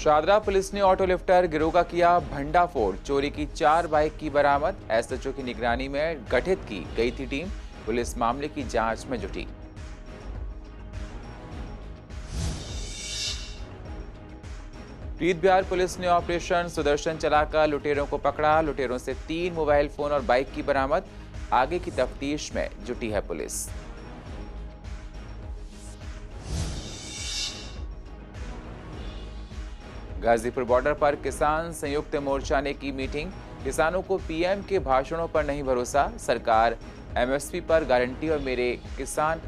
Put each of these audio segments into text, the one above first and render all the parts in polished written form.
Shahdara police ने auto lifter गिरोह का किया भंडाफोड़। चोरी की 4 बाइक की बरामद। एसएचओ की निगरानी में गठित की गई थी टीम। पुलिस मामले की जांच में जुटी। प्रीत बिहार पुलिस ने ऑपरेशन सुदर्शन चलाकर लुटेरों को पकड़ा। लुटेरों से 3 मोबाइल फोन और बाइक की बरामद। आगे की तफ्तीश में जुटी है पुलिस। गाजीपुर बॉर्डर पर किसान संयुक्त मोर्चा ने की मीटिंग। किसानों को पीएम के भाषणों पर नहीं भरोसा। सरकार एमएसपी पर गारंटी और मेरे किसान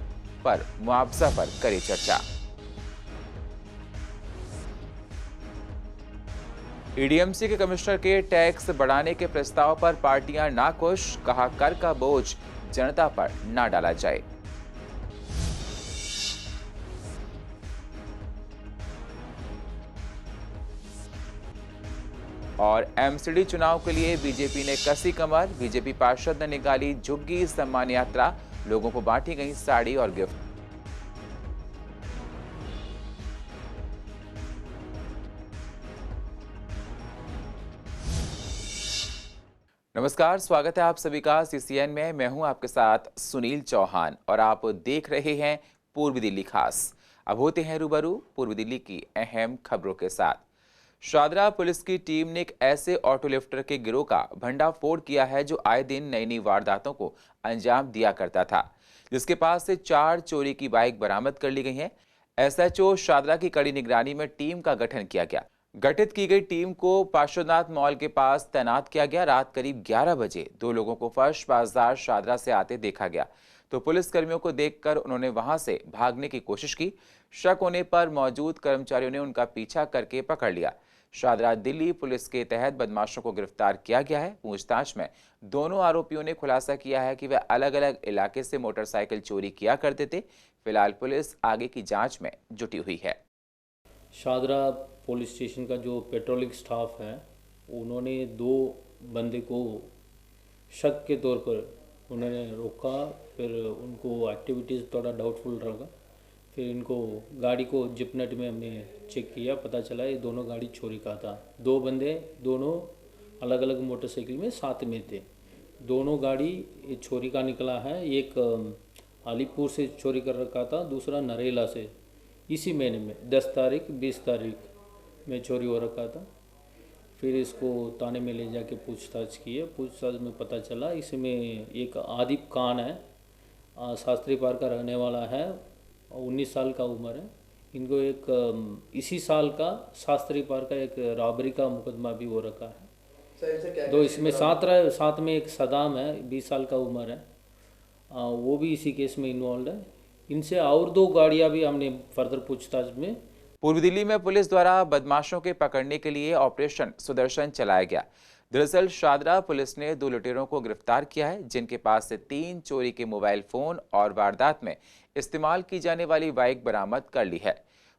पर मुआवजा पर करे चर्चा। ईडीएमसी के कमिश्नर के टैक्स बढ़ाने के प्रस्ताव पर पार्टियां नाखुश। कहा कर का बोझ जनता पर ना डाला जाए। और एमसीडी चुनाव के लिए बीजेपी ने कसी कमर। बीजेपी पार्षद ने निकाली झुग्गी सम्मान यात्रा। लोगों को बांटी गई साड़ी और गिफ्ट। नमस्कार, स्वागत है आप सभी का सीसीएन में। मैं हूं आपके साथ सुनील चौहान और आप देख रहे हैं पूर्वी दिल्ली खास। अब होते हैं रूबरू पूर्वी दिल्ली की अहम खबरों के साथ। शादरा पुलिस की टीम ने एक ऐसे ऑटो लिफ्टर के गिरोह का भंडाफोड़ किया है जो आए दिन नई नई वारदातों को अंजाम दिया करता था, जिसके पास से 4 चोरी की बाइक बरामद कर ली गई हैं। एसएचओ शादरा की कड़ी निगरानी में टीम का गठन किया गया। गठित की गई टीम को पार्श्वनाथ मॉल के पास तैनात किया गया। रात करीब 11 बजे 2 लोगों को फर्श बाजार शादरा से आते देखा गया, तो पुलिस कर्मियों को देखकर उन्होंने वहां से भागने की कोशिश की। शक होने पर मौजूद कर्मचारियों ने उनका पीछा करके पकड़ लिया। शादरा दिल्ली पुलिस के तहत बदमाशों को गिरफ्तार किया गया है। पूछताछ में दोनों आरोपियों ने खुलासा किया है कि वे अलग अलग इलाके से मोटरसाइकिल चोरी किया करते थे। फिलहाल पुलिस आगे की जांच में जुटी हुई है। शादरा पुलिस स्टेशन का जो पेट्रोलिंग स्टाफ है, उन्होंने 2 बंदे को शक के तौर पर उन्होंने रोका। फिर उनको एक्टिविटीज़ थोड़ा डाउटफुल लगा। फिर इनको गाड़ी को जिपनेट में हमने चेक किया, पता चला ये दोनों गाड़ी चोरी का था। 2 बंदे दोनों अलग अलग मोटरसाइकिल में साथ में थे। दोनों गाड़ी ये चोरी का निकला है। एक अलीपुर से चोरी कर रखा था, दूसरा नरेला से। इसी महीने में 10 तारीख 20 तारीख में चोरी हो रखा था। फिर इसको थाने में ले जाके पूछताछ की है। पूछताछ में पता चला इसमें एक आदिप खान है, शास्त्री पार्क का रहने वाला है, 19 साल का उम्र है। इनको एक इसी साल का शास्त्री पार्क का एक रॉबरी का मुकदमा भी हो रखा है। तो इसमें साथ में एक सदाम है, 20 साल का उम्र है, वो भी इसी केस में इन्वॉल्व है। इनसे और 2 गाड़ियां भी हमने फर्दर पूछताछ में। पूर्वी दिल्ली में पुलिस द्वारा बदमाशों के पकड़ने के लिए ऑपरेशन सुदर्शन चलाया गया। दरअसल शादरा पुलिस ने 2 लुटेरों को गिरफ्तार किया है, जिनके पास से 3 चोरी के मोबाइल फोन और वारदात में इस्तेमाल की जाने वाली बाइक बरामद कर ली है।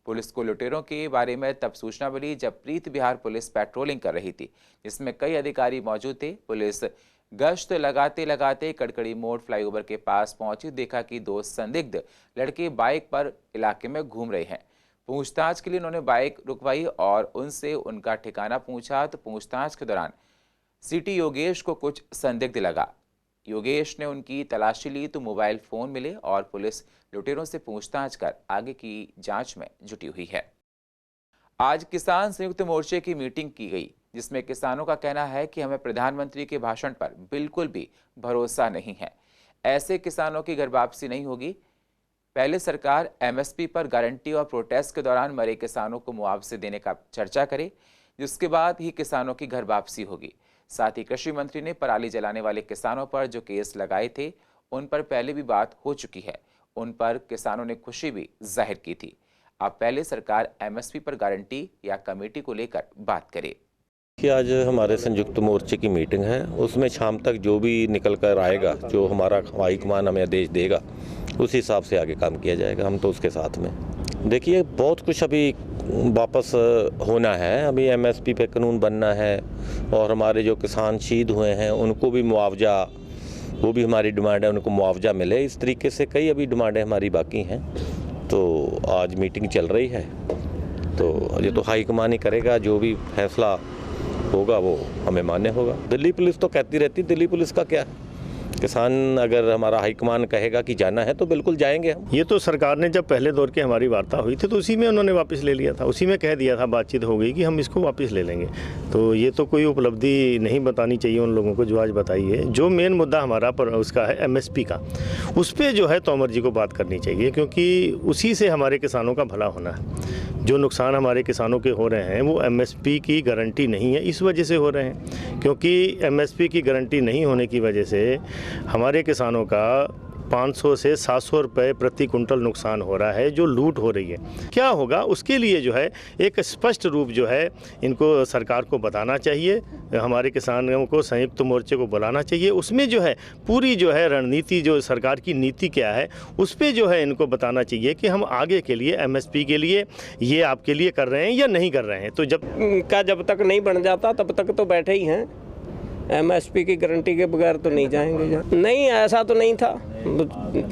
पुलिस को लुटेरों के बारे में तब सूचना मिली जब प्रीत बिहार पुलिस पेट्रोलिंग कर रही थी, जिसमें कई अधिकारी मौजूद थे। पुलिस गश्त लगाते लगाते कड़कड़ी मोड़ फ्लाईओवर के पास पहुंची। देखा कि 2 संदिग्ध लड़के बाइक पर इलाके में घूम रहे हैं। पूछताछ के लिए उन्होंने बाइक रुकवाई और उनसे उनका ठिकाना पूछा, तो पूछताछ के दौरान सिटी योगेश को कुछ संदिग्ध लगा। योगेश ने उनकी तलाशी ली तो मोबाइल फोन मिले और पुलिस लुटेरों से पूछताछ कर आगे की जांच में जुटी हुई है। आज किसान संयुक्त मोर्चे की मीटिंग की गई, जिसमें किसानों का कहना है कि हमें प्रधानमंत्री के भाषण पर बिल्कुल भी भरोसा नहीं है। ऐसे किसानों की घर वापसी नहीं होगी। पहले सरकार एमएसपी पर गारंटी और प्रोटेस्ट के दौरान मरे किसानों को मुआवजे देने का चर्चा करे, जिसके बाद ही किसानों की घर वापसी होगी। साथ ही कृषि मंत्री ने पराली जलाने वाले किसानों पर जो केस लगाए थे, उन पर पहले भी बात हो चुकी है। उन पर किसानों ने खुशी भी जाहिर की थी। अब पहले सरकार एमएसपी पर गारंटी या कमेटी को लेकर बात करे। कि आज हमारे संयुक्त मोर्चे की मीटिंग है, उसमें शाम तक जो भी निकल कर आएगा, जो हमारा हाईकमान हमें आदेश देगा, उस हिसाब से आगे काम किया जाएगा। हम तो उसके साथ में। देखिए, बहुत कुछ अभी वापस होना है। अभी एमएसपी पे कानून बनना है और हमारे जो किसान शहीद हुए हैं उनको भी मुआवजा, वो भी हमारी डिमांड है, उनको मुआवजा मिले। इस तरीके से कई अभी डिमांडें हमारी बाकी हैं। तो आज मीटिंग चल रही है तो ये तो हाईकमान ही करेगा, जो भी फैसला होगा वो हमें मान्य होगा। दिल्ली पुलिस तो कहती रहती, दिल्ली पुलिस का क्या है, किसान अगर हमारा हाईकमान कहेगा कि जाना है तो बिल्कुल जाएंगे हम। ये तो सरकार ने जब पहले दौर की हमारी वार्ता हुई थी तो उसी में उन्होंने वापस ले लिया था, उसी में कह दिया था, बातचीत हो गई कि हम इसको वापस ले लेंगे। तो ये तो कोई उपलब्धि नहीं बतानी चाहिए उन लोगों को जो आज बताई है। जो मेन मुद्दा हमारा पर उसका है MSP का, उस पर जो है तोमर जी को बात करनी चाहिए, क्योंकि उसी से हमारे किसानों का भला होना है। जो नुकसान हमारे किसानों के हो रहे हैं वो MSP की गारंटी नहीं है, इस वजह से हो रहे हैं, क्योंकि MSP की गारंटी नहीं होने की वजह से हमारे किसानों का 500 से 700 रुपये प्रति कुंटल नुकसान हो रहा है, जो लूट हो रही है। क्या होगा उसके लिए जो है एक स्पष्ट रूप जो है इनको सरकार को बताना चाहिए, हमारे किसानों को संयुक्त मोर्चे को बुलाना चाहिए, उसमें जो है पूरी जो है रणनीति, जो सरकार की नीति क्या है उस पर जो है इनको बताना चाहिए कि हम आगे के लिए MSP के लिए ये आपके लिए कर रहे हैं या नहीं कर रहे हैं। तो जब तक नहीं बन जाता तब तक तो बैठे ही हैं, MSP की गारंटी के बगैर तो नहीं जाएंगे जहाँ। नहीं, ऐसा तो नहीं था,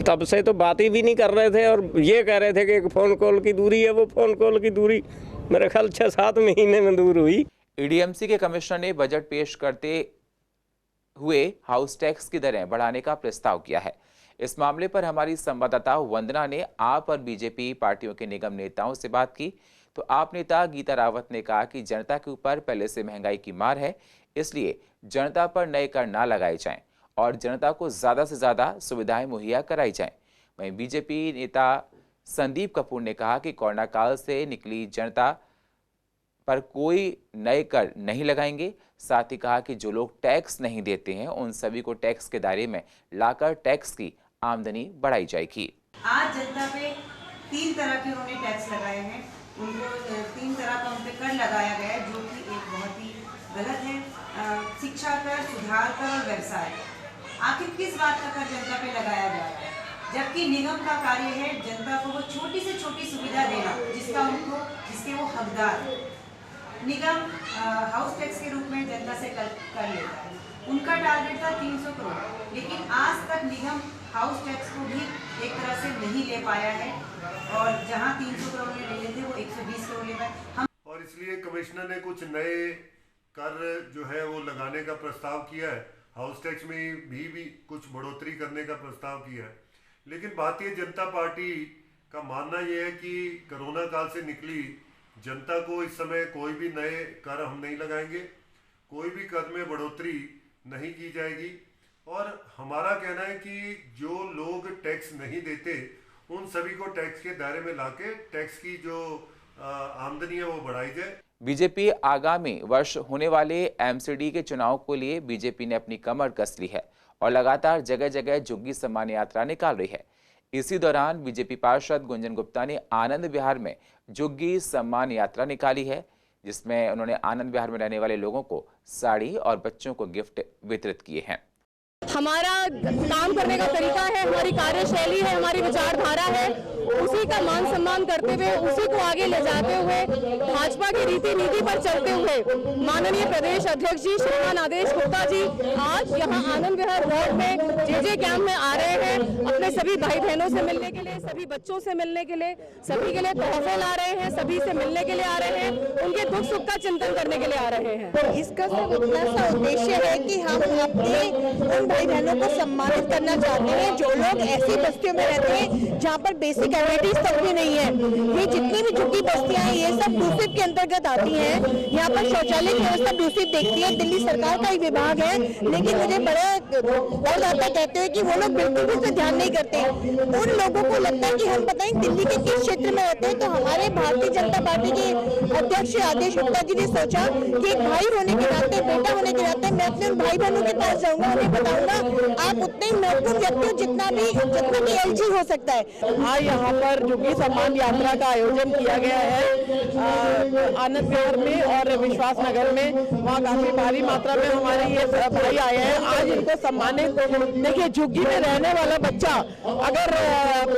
तब से तो बात ही भी नहीं कर रहे थे और ये कह रहे थे कि एक फ़ोन कॉल की दूरी है, वो फ़ोन कॉल की दूरी मेरे ख्याल 6-7 महीने में दूर हुई। EDMC के कमिश्नर ने बजट पेश करते हुए हाउस टैक्स की दरें बढ़ाने का प्रस्ताव किया है। इस मामले पर हमारी संवाददाता वंदना ने आप और BJP पार्टियों के निगम नेताओं से बात की तो आप नेता गीता रावत ने कहा कि जनता के ऊपर पहले से महंगाई की मार है, इसलिए जनता पर नए कर ना लगाए जाएं और जनता को ज़्यादा से ज़्यादा सुविधाएं मुहैया कराई जाएं। वहीं BJP नेता संदीप कपूर ने कहा कि कोरोना काल से निकली जनता पर कोई नए कर नहीं लगाएंगे। साथ ही कहा कि जो लोग टैक्स नहीं देते हैं उन सभी को टैक्स के दायरे में लाकर टैक्स की आमदनी बढ़ाई जाएगी। आज जनता पे 3 तरह के उन्होंने टैक्स लगाए हैं, उनको 3 तरह का उन पे कर लगाया गया है, जो कि एक बहुत ही गलत है। शिक्षा कर, सुधार कर और व्यवसाय। आखिर किस बात का कर जनता पे लगाया जा रहा है, जबकि निगम का कार्य है जनता को वो छोटी से छोटी सुविधा देना जिसके वो हकदार है। निगम हाउस टैक्स के रूप में जनता से कर लेता है, उनका टारगेट था 300 करोड़, लेकिन आज तक निगम हाउस टैक्स को भी एक तरह से नहीं ले पाया है और जहां 300 करोड़ में ले लेते वो 120 करोड़ ले पाए। और इसलिए कमिश्नर ने कुछ नए कर जो है वो लगाने का प्रस्ताव किया है, हाउस टैक्स में भी कुछ बढ़ोतरी करने का प्रस्ताव किया है। लेकिन भारतीय जनता पार्टी का मानना यह है कि कोरोना काल से निकली जनता को इस समय कोई भी नए कर हम नहीं लगाएंगे, कोई भी कर में बढ़ोतरी नहीं की जाएगी और हमारा कहना है कि जो लोग टैक्स नहीं देते उन सभी को टैक्स के दायरे में लाके टैक्स की जो आमदनी है वो बढ़ाई जाए। BJP आगामी वर्ष होने वाले MCD के चुनाव को लिए BJP ने अपनी कमर कस ली है और लगातार जगह जगह झुग्गी सम्मान यात्रा निकाल रही है। इसी दौरान BJP पार्षद गुंजन गुप्ता ने आनंद विहार में झुग्गी सम्मान यात्रा निकाली है, जिसमें उन्होंने आनंद विहार में रहने वाले लोगों को साड़ी और बच्चों को गिफ्ट वितरित किए हैं। हमारा काम करने का तरीका है, हमारी कार्यशैली है, हमारी विचारधारा है, उसी का मान सम्मान करते हुए, उसी को आगे ले जाते हुए, भाजपा की रीति नीति पर चलते हुए माननीय प्रदेश अध्यक्ष जी श्रीमान आदेश गुप्ता जी आज यहाँ आनंद विहार वार्ड में JJ कैंप में आ रहे हैं, अपने सभी भाई बहनों से मिलने के लिए, सभी बच्चों से मिलने के लिए, सभी के लिए तोहफे ला रहे हैं, सभी से मिलने के लिए आ रहे हैं, उनके दुख सुख का चिंतन करने के लिए आ रहे हैं। इसका सिर्फ इतना सा उद्देश्य है कि हम अपने उन भाई बहनों को सम्मानित करना चाहते हैं जो लोग ऐसी बस्तियों में रहते हैं जहाँ पर बेसिक एमिनिटीज तक भी नहीं है। ये जितनी भी झुग्गी बस्तियां हैं ये सब डूसिप के अंतर्गत आती हैं। यहाँ पर शौचालय की व्यवस्था डूसिप देखती है, दिल्ली सरकार का ही विभाग है, लेकिन मुझे बड़ा बहुत आता कहते हैं कि वो लोग बिल्कुल भी ध्यान नहीं करते। उन लोगों को लगता है कि हम पता नहीं दिल्ली के किस क्षेत्र में रहते हैं। तो हमारे भारतीय जनता पार्टी के अध्यक्ष आदेश गुप्ता जी ने सोचा कि एक भाई होने के नाते, बेटा होने के नाते मैं अपने भाई बहनों के पास जाऊंगा, उन्हें बताऊंगा आप उतने महत्वपूर्ण व्यक्ति हो जितना भी LG हो सकता है। आज यहाँ पर झुग्गी सम्मान यात्रा का आयोजन किया गया है आनंद विहार में और विश्वास नगर में। वहाँ काफी भारी मात्रा में हमारे ये भाई आए हैं। आज इनको सम्मानित, देखिए झुग्गी में रहने वाला बच्चा अगर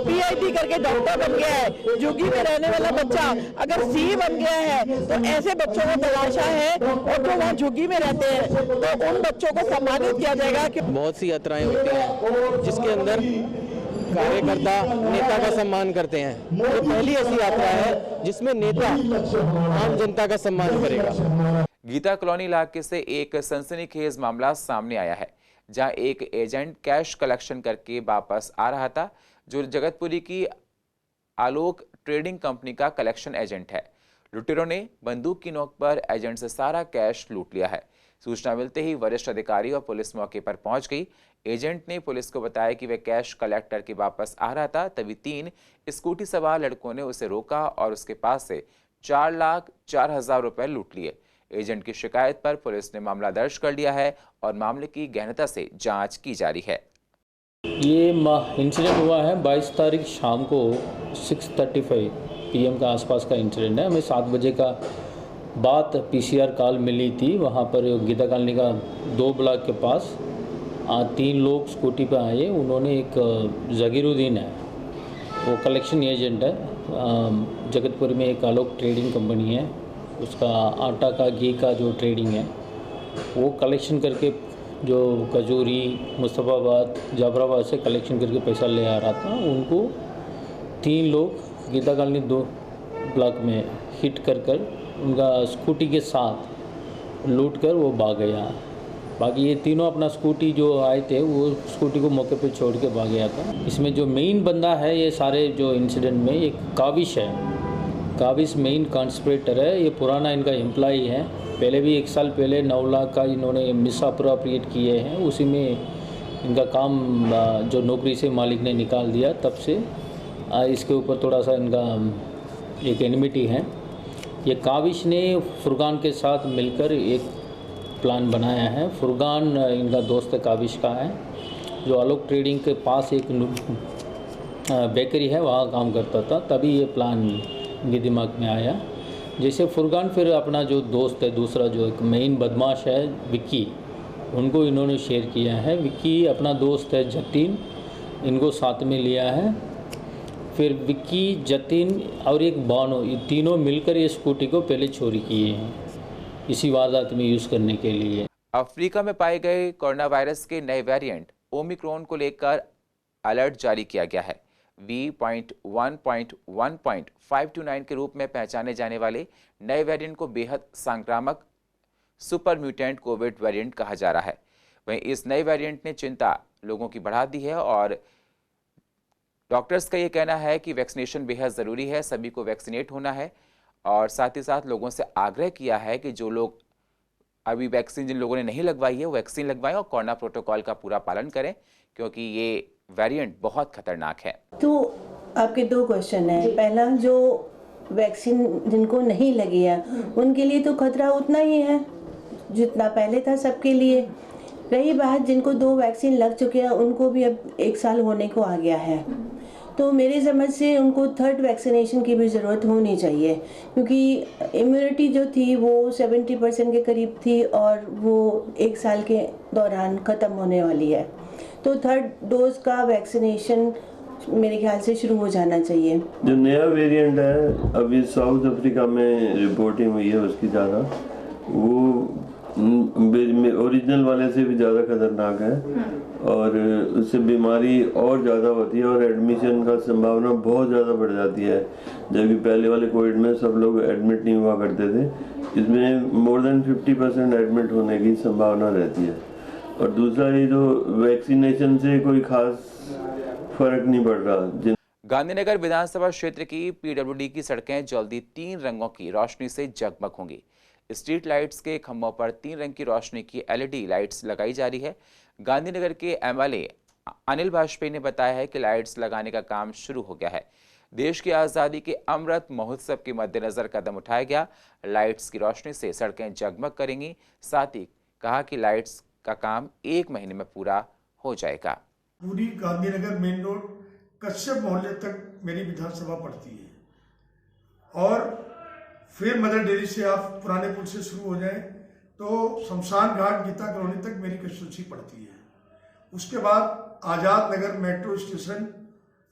PhD करके डॉक्टर बन गया है, झुग्गी में रहने वाला बच्चा अगर CA बन गया है, तो ऐसे बच्चों को तलाशा है और जो वहाँ झुग्गी में रहते हैं तो उन बच्चों को सम्मानित किया जाएगा। बहुत सी यात्राएं होती हैं जिसके अंदर कार्यकर्ता नेता का सम्मान करते हैं। ये पहली ऐसी यात्रा है जिसमें नेता आम जनता का सम्मान करेगा। गीता कॉलोनी इलाके से एक सनसनीखेज मामला सामने आया है, जहां एक एजेंट कैश कलेक्शन करके वापस आ रहा था, जो जगतपुरी की आलोक ट्रेडिंग कंपनी का कलेक्शन एजेंट है। लुटेरों ने बंदूक की नोक पर एजेंट से सारा कैश लूट लिया है। सूचना मिलते ही वरिष्ठ अधिकारी और पुलिस मौके पर पहुंच गई। एजेंट ने पुलिस को बताया कि वह कैश कलेक्ट करके वापस आ रहा था, तभी 3 स्कूटी सवार लड़कों ने उसे रोका और उसके पास से 4,04,000 रुपए लूट लिए। एजेंट की शिकायत पर पुलिस ने मामला दर्ज कर लिया है और मामले की गहनता से जांच की जा रही है। ये इंसिडेंट हुआ है 22 तारीख शाम को 6:35 PM का आसपास का इंसिडेंट है। हमें 7 बजे का बात PCR कॉल मिली थी। वहाँ पर गीता कॉलोनी का 2 ब्लॉक के पास 3 लोग स्कूटी पर आए। उन्होंने एक जगीरुद्दीन है, वो कलेक्शन एजेंट है, जगतपुर में एक आलोक ट्रेडिंग कंपनी है, उसका आटा का घी का जो ट्रेडिंग है वो कलेक्शन करके जो कजूरी मुस्तफ़ाबाद जाफराबाद से कलेक्शन करके पैसा ले आ रहा था। उनको 3 लोग गीता कॉलोनी 2 ब्लॉक में हिट कर उनका स्कूटी के साथ लूट कर वो भाग गया। बाकी ये तीनों अपना स्कूटी जो आए थे वो स्कूटी को मौके पे छोड़ के भाग गया था। इसमें जो मेन बंदा है ये सारे जो इंसिडेंट में एक काविश है, काविश मेन कॉन्स्पिरेटर है। ये पुराना इनका एम्प्लॉई है, पहले भी 1 साल पहले 9 लाख का इन्होंने मिसअप्रोप्रिएट किए हैं। उसी में इनका काम जो नौकरी से मालिक ने निकाल दिया, तब से इसके ऊपर थोड़ा सा इनका एक एनिमिटी है। ये काविश ने फुरगान के साथ मिलकर एक प्लान बनाया है। फुरगान इनका दोस्त काविश का है, जो आलोक ट्रेडिंग के पास एक बेकरी है वहाँ काम करता था। तभी ये प्लान इनके दिमाग में आया। जैसे फुरगान फिर अपना जो दोस्त है दूसरा जो एक मेन बदमाश है विक्की, उनको इन्होंने शेयर किया है। विक्की अपना दोस्त है जतिन, इनको साथ में लिया है। फिर विक्की, जतिन और एक बानो, ये तीनों मिलकर ये स्कूटी को पहले चोरी किए हैं इसी वारदात में यूज़ करने के लिए। अफ्रीका में पाए गए कोरोना वायरस के नए वेरिएंट ओमिक्रॉन को लेकर अलर्ट जारी किया गया है। V.1.1.529 के रूप में पहचाने जाने वाले नए वेरिएंट को बेहद संक्रामक सुपर म्यूटेंट कोविड वेरिएंट कहा जा रहा है। वहीं इस नए वेरिएंट ने चिंता लोगों की बढ़ा दी है और डॉक्टर्स का ये कहना है कि वैक्सीनेशन बेहद ज़रूरी है, सभी को वैक्सीनेट होना है और साथ ही साथ लोगों से आग्रह किया है कि जो लोग अभी वैक्सीन जिन लोगों ने नहीं लगवाई है वो वैक्सीन लगवाएं और कोरोना प्रोटोकॉल का पूरा पालन करें, क्योंकि ये वेरिएंट बहुत खतरनाक है। तो आपके 2 क्वेश्चन हैं। पहला, जो वैक्सीन जिनको नहीं लगी है उनके लिए तो खतरा उतना ही है जितना पहले था सबके लिए। रही बात जिनको 2 वैक्सीन लग चुके हैं, उनको भी अब 1 साल होने को आ गया है, तो मेरी समझ से उनको 3rd वैक्सीनेशन की भी ज़रूरत होनी चाहिए, क्योंकि इम्यूनिटी जो थी वो 70% के करीब थी और वो 1 साल के दौरान ख़त्म होने वाली है। तो 3rd डोज का वैक्सीनेशन मेरे ख्याल से शुरू हो जाना चाहिए। जो नया वेरिएंट है अभी साउथ अफ्रीका में रिपोर्टिंग हुई है, उसकी ज़्यादा वो ओरिजिनल वाले से भी ज़्यादा खतरनाक है और उससे बीमारी और ज़्यादा होती है और एडमिशन का संभावना बहुत ज़्यादा बढ़ जाती है। जबकि पहले वाले कोविड में सब लोग एडमिट नहीं हुआ करते थे, इसमें मोर देन 50% एडमिट होने की संभावना रहती है। और दूसरा ये जो वैक्सीनेशन से कोई खास फर्क नहीं पड़ रहा। गांधीनगर विधानसभा क्षेत्र की PWD की सड़कें जल्दी 3 रंगों की रोशनी से जगमग होंगी। स्ट्रीट लाइट्स के खंभों पर 3 रंग की रोशनी की LED लाइट्स लगाई जा रही है। गांधीनगर के MLA अनिल वाजपेयी ने बताया है कि लाइट्स लगाने का काम शुरू हो गया है। देश की आज़ादी के अमृत महोत्सव के मद्देनजर कदम उठाया गया। लाइट्स की रोशनी से सड़कें जगमग करेंगी। साथ ही कहा कि लाइट्स का काम 1 महीने में पूरा हो जाएगा। पूरी गांधीनगर मेन रोड कश्यप मोहल्ले तक मेरी विधानसभा पड़ती है और फिर मदर डेयरी से आप पुराने पुल से शुरू हो जाएं तो शमशान घाट गीता कॉलोनी तक मेरी कंस्टिट्यूंसी पड़ती है। उसके बाद Azad Nagar metro station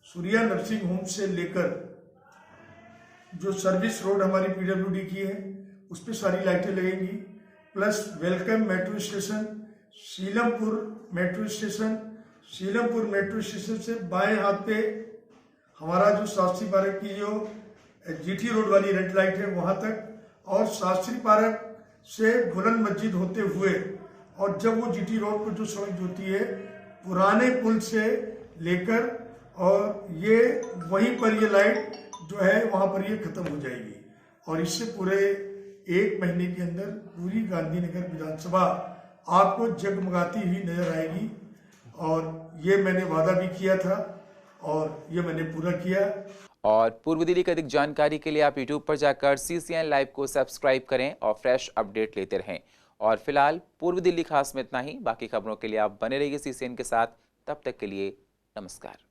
Surya nursing home से लेकर जो सर्विस रोड हमारी PWD की है उस पर सारी लाइटें लगेंगी, plus Welcome metro station, Seelampur metro station, Seelampur metro station से बाएं हाथ पे हमारा जो शास्त्री पार्क की जो जीटी रोड वाली रेड लाइट है वहां तक, और शास्त्री पार्क से बुलंद मस्जिद होते हुए, और जब वो जीटी रोड पर जो सड़क होती है पुराने पुल से लेकर, और ये वहीं पर ये लाइट जो है वहां पर ये खत्म हो जाएगी। और इससे पूरे 1 महीने के अंदर पूरी गांधीनगर विधानसभा आपको जगमगाती हुई नजर आएगी। और ये मैंने वादा भी किया था और ये मैंने पूरा किया। और पूर्व दिल्ली की अधिक जानकारी के लिए आप YouTube पर जाकर CCN लाइव को सब्सक्राइब करें और फ्रेश अपडेट लेते रहें। और फिलहाल पूर्व दिल्ली खास में इतना ही। बाकी खबरों के लिए आप बने रहिए CCN के साथ। तब तक के लिए नमस्कार।